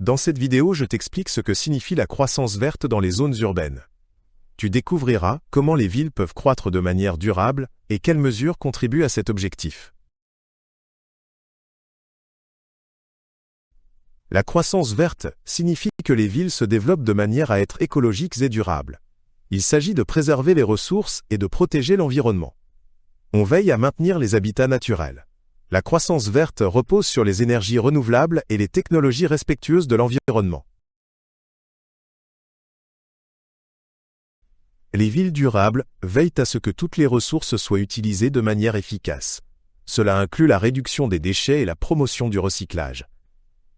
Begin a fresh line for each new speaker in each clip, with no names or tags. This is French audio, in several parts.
Dans cette vidéo, je t'explique ce que signifie la croissance verte dans les zones urbaines. Tu découvriras comment les villes peuvent croître de manière durable et quelles mesures contribuent à cet objectif. La croissance verte signifie que les villes se développent de manière à être écologiques et durables. Il s'agit de préserver les ressources et de protéger l'environnement. On veille à maintenir les habitats naturels. La croissance verte repose sur les énergies renouvelables et les technologies respectueuses de l'environnement. Les villes durables veillent à ce que toutes les ressources soient utilisées de manière efficace. Cela inclut la réduction des déchets et la promotion du recyclage.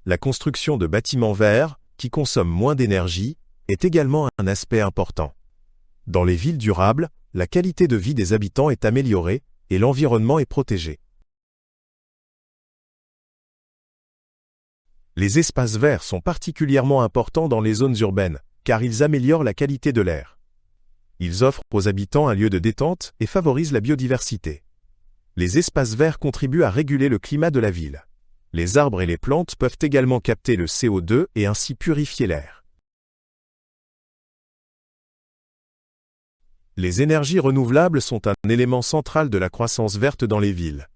La construction de bâtiments verts, qui consomment moins d'énergie, est également un aspect important. Dans les villes durables, la qualité de vie des habitants est améliorée et l'environnement est protégé. Les espaces verts sont particulièrement importants dans les zones urbaines, car ils améliorent la qualité de l'air. Ils offrent aux habitants un lieu de détente et favorisent la biodiversité. Les espaces verts contribuent à réguler le climat de la ville. Les arbres et les plantes peuvent également capter le CO2 et ainsi purifier l'air. Les énergies renouvelables sont un élément central de la croissance verte dans les villes.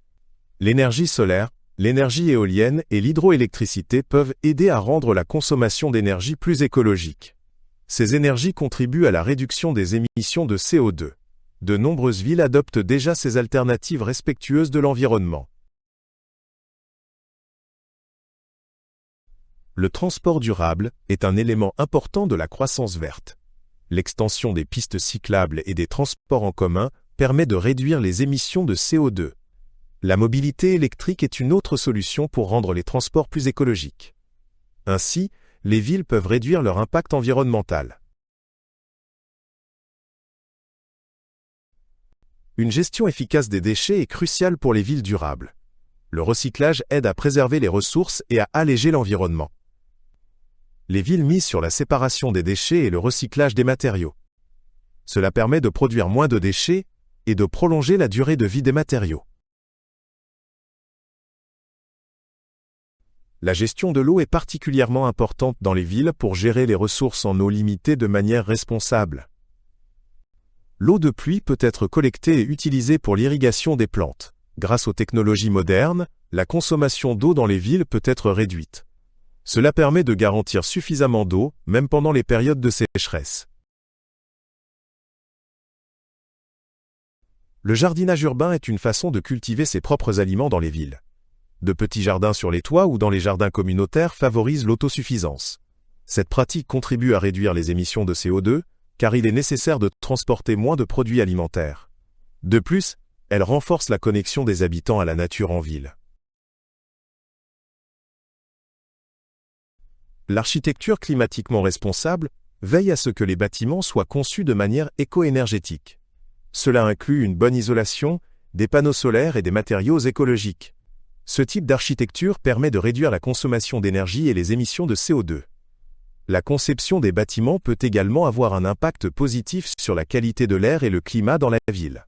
L'énergie solaire, l'énergie éolienne et l'hydroélectricité peuvent aider à rendre la consommation d'énergie plus écologique. Ces énergies contribuent à la réduction des émissions de CO2. De nombreuses villes adoptent déjà ces alternatives respectueuses de l'environnement. Le transport durable est un élément important de la croissance verte. L'extension des pistes cyclables et des transports en commun permet de réduire les émissions de CO2. La mobilité électrique est une autre solution pour rendre les transports plus écologiques. Ainsi, les villes peuvent réduire leur impact environnemental. Une gestion efficace des déchets est cruciale pour les villes durables. Le recyclage aide à préserver les ressources et à alléger l'environnement. Les villes misent sur la séparation des déchets et le recyclage des matériaux. Cela permet de produire moins de déchets et de prolonger la durée de vie des matériaux. La gestion de l'eau est particulièrement importante dans les villes pour gérer les ressources en eau limitée de manière responsable. L'eau de pluie peut être collectée et utilisée pour l'irrigation des plantes. Grâce aux technologies modernes, la consommation d'eau dans les villes peut être réduite. Cela permet de garantir suffisamment d'eau, même pendant les périodes de sécheresse. Le jardinage urbain est une façon de cultiver ses propres aliments dans les villes. De petits jardins sur les toits ou dans les jardins communautaires favorisent l'autosuffisance. Cette pratique contribue à réduire les émissions de CO2, car il est nécessaire de transporter moins de produits alimentaires. De plus, elle renforce la connexion des habitants à la nature en ville. L'architecture climatiquement responsable veille à ce que les bâtiments soient conçus de manière éco-énergétique. Cela inclut une bonne isolation, des panneaux solaires et des matériaux écologiques. Ce type d'architecture permet de réduire la consommation d'énergie et les émissions de CO2. La conception des bâtiments peut également avoir un impact positif sur la qualité de l'air et le climat dans la ville.